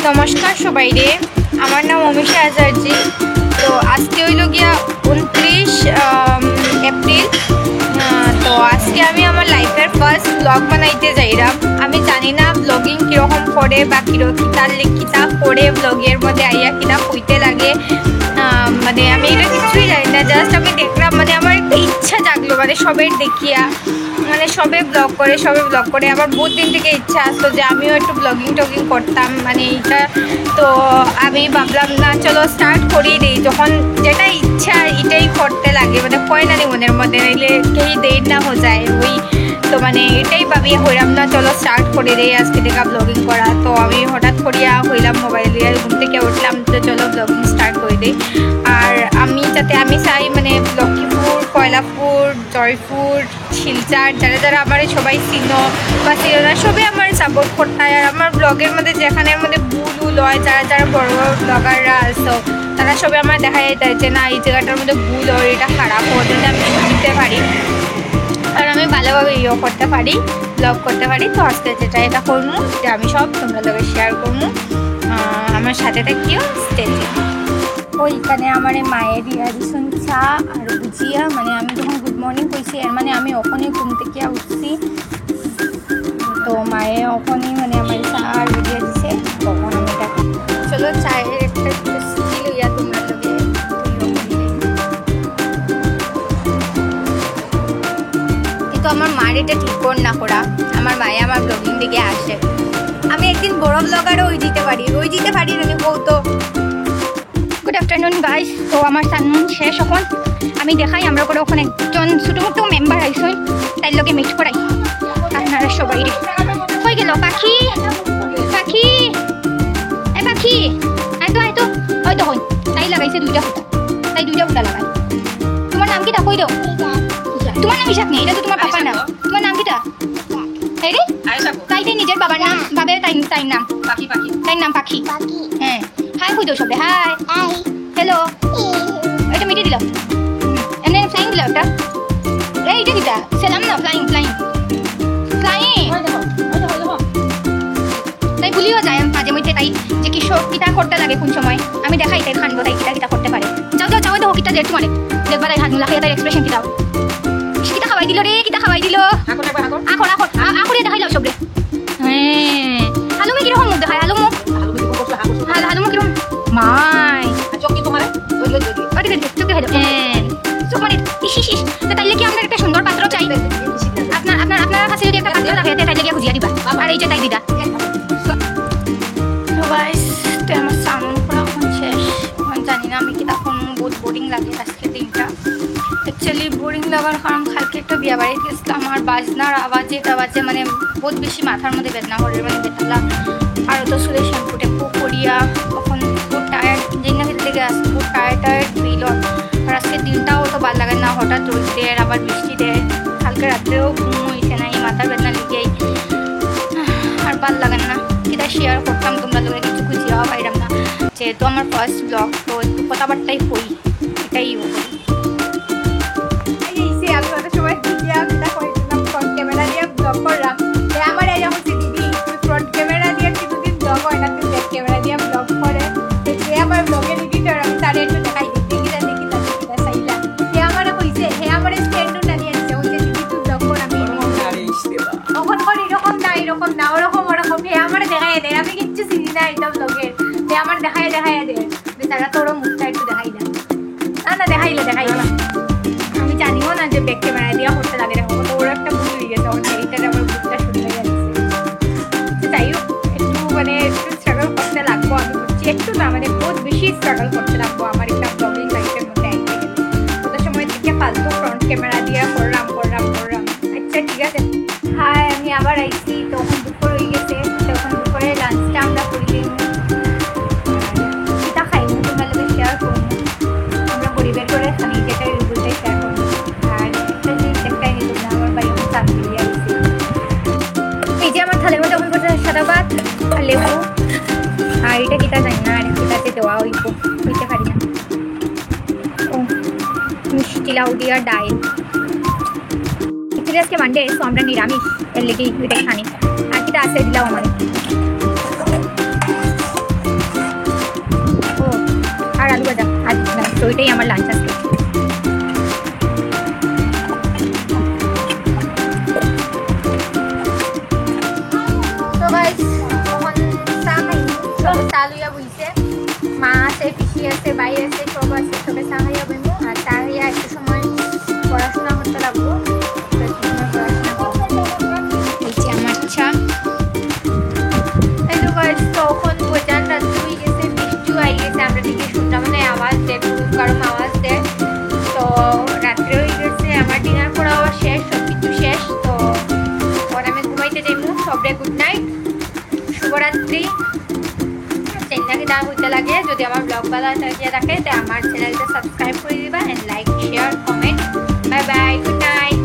নমস্কার সবাইরে, আমার নাম অমিশা আচার্যি। তো আজকে হইল গিয়া 29 এপ্রিল। তো আজকে আমি আমার লাইফের ফার্স্ট ব্লগ বানাইতে যাইলাম। আমি জানি না ব্লগিং কীরকম করে বা কিতা করে ব্লগের মধ্যে আইয়া কিনা হইতে লাগে, মানে আমি এটা কিছুই জানি না। জাস্ট আমি দেখলাম, মানে আমার একটা ইচ্ছা জাগলো, মানে সবের দেখিয়া, মানে সবে ব্লগ করে আমার বহুত দিন থেকে ইচ্ছা আসতো যে আমিও একটু ব্লগিং টগিং করতাম, মানে এইটা। তো আমি ভাবলাম না, চলো স্টার্ট করেই দিই। যখন যেটা ইচ্ছা এটাই করতে লাগে, মানে কয় না মনের মধ্যে নাইলে কেই দেরি না হয়ে যায় ওই। তো মানে এটাই ভাবি হইলাম না, চলো স্টার্ট করে দিই আজকে থেকে ব্লগিং করা। তো আমি হঠাৎ করিয়া হইলাম মোবাইল দিয়ে ঘুম থেকে উঠলাম, তো চলো ব্লগিং স্টার্ট করে দিই। আর আমি চাই মানে লক্ষ্মীপুর, কয়লাপুর, জয়পুর, শিলচর, যারা আমার সবাই চিনো বা চিনো না, সবাই আমার সাপোর্ট করতায়। আর আমার ব্লগের মধ্যে যেখানের মধ্যে ভুল হয়, যারা বড় বড় ব্লগাররা আসো, তারা সবাই আমার দেখা যায় যে না, এই জায়গাটার মধ্যে ভুল হয়, এটা খারাপ হয়, যদি আমি শিখতে পারি আর আমি ভালোভাবে করতে পারি, ব্লগ করতে পারি। তো আজকে এটা করবো যে আমি সব তোমরা লোকের শেয়ার করবো, আমার সাথে থাকিও স্টেজে। ওইখানে আমার মায়ের রিয়ারিশন চা আর বুঝিয়া, মানে আমি যখন গুড মর্নিং কইছি এর মানে আমি ওখানেই ঘুম থেকে উঠছি। তো মায়ে ওখানেই মানে আমার চা আর বুঝিয়া দিছে, তখন আমি এটা চলো চায়ের একটা স্টিল হইয়া তোমরা লোকে। কিন্তু আমার মার এটা ঠিক কর না করা, আমার মায়ে আমার ব্লগিং দিকে আসে। আমি একদিন বড় ব্লগারও ওই দিতে পারি না বউ। তো গুড আফটারনুন গাইস। তো আমার সানমুন শেষ, এখন আমি দেখাই আমরা করে ওখানে একজন ছোটো মোটো মেম্বার আইসই, তাই লোকে মিট করাই আপনারা সবাই। হয়ে গেল পাখি পাখি এ পাখি আয় তো হয়তো হই। তাই লাগাইছে দুইটা ফুটা লাগাই। তোমার নাম কিটা? কই দাও। তোমার নাম ইশাক নেই, এটা তো তোমার পাপার নাম। তোমার নাম কিটা? তাই নিজের বাবার নাম ভাবে, তাই নাম পাখি। তাই নাম পাখি। হ্যাঁ, হাই কই দাও সবে। Hi hello. এটা মিটে দিলাম, এমনি ফ্লাইং দিলাম একটা। এইটা কিটা? সেলাম না, ফ্লাইং। তাই ভুলিও যায় মাঝে মধ্যে, তাই যে কিশোর কিতা করতে লাগে কোন সময় আমি দেখাই, তাই খানবো তাই কিতা করতে পারে। যাও দেখো কিতা দেখ তোমারে দেখবা, তাই হাত মুলা খাইয়া তাই এক্সপ্রেশন কিতাও। কিতা খাওয়াই দিল রে, কিতা খাওয়াই দিল। আকরে দেখাই যাও সবরে। হ্যাঁ, হালুমি কিরকম মুখ দেখায়? হালুমুখ কিরকম মাই চোখে তোমার চোখে হয়ে চোখ মানে ইস। তাইলে কি আপনার একটা সুন্দর পাত্র চাই? আপনার কাছে যদি একটা পাত্র থাকে তাইলে কি খুঁজিয়া দিবা, আর এই যে তাই দিদা। তো গাইস, তো আমার সামন করা এখন শেষ। এখন জানি না আমি কি তখন বহুত বোরিং লাগে আজকে দিনটা। অ্যাকচুয়ালি বোরিং লাগার কারণ কালকে একটা বিয়া বাড়িতে গেছিলাম, আর বাজনার আওয়াজে মানে বহুত বেশি মাথার মধ্যে বেদনা করে, মানে বেতালা আরও তো সুরে শ্যাম্পু টেম্পু করিয়া তখন বহুত টায়ার্ড, যেই না খেতে থেকে আসছে বহুত টায়ার্ড ফিল হয়। আর আজকে দিনটাও তো ভালো লাগে না, হঠাৎ রোদ দেয় আবার বৃষ্টি দেয়। কালকে রাত্রেও ঘুম হয়েছে না, এই মাথার বেদনা লেগেই আর ভাল লাগে না। কিটা শেয়ার করতাম তোমরা লোকের, কিছু খুঁজিয়াও পাইলাম না, যেহেতু আমার ফার্স্ট ব্লগ। তো একটু কথাবার্তাই হই, এটাই ক্যামেরা দিয়ে ব্লগ করলাম। আমার এই যখন দিদি ফ্রন্ট ক্যামেরা দিয়ে কিছুদিন ব্লগ হয় না, তুই ব্যাক ক্যামেরা দিয়ে ব্লগ করে, সে আমার ব্লগের এডিটর। আমি তারে একটু দেখাই দেখিলা চাইলা, সে আমার কইছে, হে আমার স্ট্যান্ডও না নিয়ে আসছে, ওই যে দিদি তুই ব্লগ কর। আমি তখন কর এরকম না ওরকম। হে আমার দেখাই দেয়, আমি কিচ্ছু চিনি না এটা ব্লগের। হে আমার দেখাই দে, বেচারা তোরও মুখটা একটু দেখাই না দেখাইলে আমি জানিও না যে ব্যাক ক্যামেরা দিয়ে করতে লাগে। ওর একটা ভুল হয়ে গেছে, এইটার আমার ভুলটা শুরু হয়ে গেছে। যাই হোক, একটু মানে একটু স্ট্রাগল করতে লাগবো। আমি করছি একটু না, মানে বহুত বেশি স্ট্রাগল করতে লাগবো আমার একটা ব্লগিং লাইফের মধ্যে আইতে গেলে। কত সময় থেকে ফালতু ফ্রন্ট ক্যামেরা দিয়ে করলাম। আচ্ছা ঠিক আছে। হাই, আমি আবার আইছি। তখন দুপুর হয়ে গেছে, তখন দুপুরে লাঞ্চটা আমরা করি। এটা খাইনি, তোমরা লোকে শেয়ার করবো, আমরা পরিবার করে খানি, যেটা বলতে শেয়ার করবো। আর একটা জিনিস একটাই নিল না, আমার বাড়ি আমার চাপ দিয়ে আসছে। এই যে আমার থালের মধ্যে তখন করতে সাদা ভাত আর লেবু, আর এটা কিতা জানি না, আর একটাতে দেওয়া হইতে পারি না। ও মিষ্টি লাউ দিয়ে ডাইল। অ্যাকচুয়ালি আজকে মানডে, তো আমরা নিরামিষ, এর লেগেই ওইটাই খানি। আর কিতা আছে দিলাও আমার তো ওইটাই আমার লাঞ্চ আজকে। তো গাইস তখন চা খাই, সব চা লইয়া বইছে, মা আছে, পিসি আছে, ভাই আছে, সব আছে, সবে চা খাইয়া বইমু। আর চা খাইয়া একটু সময় পড়াশোনা করতে লাগবো। হয়েছে আমার চা। এই তো গাইস তখন বোঝান রাত্রি হয়ে গেছে, বৃষ্টিও আই গেছে, আমরা দিকে শুনলাম মানে আওয়াজ দেয়, কারণ আওয়াজ দেয়। তো রাত্রে হয়ে গেছে, আমার ডিনার করা আবার শেষ, সব কিছু শেষ। তো পরে আমি ঘুমাইতে যাইমু। সবরে গুড নাইট, শুভরাত্রি। চ্যানেলটাকে দাম হইতে লাগে, যদি আমার ব্লগ ভালো থাকে তাই আমার চ্যানেলটা সাবস্ক্রাইব করে দিবা, and like share comment. Bye bye, good night.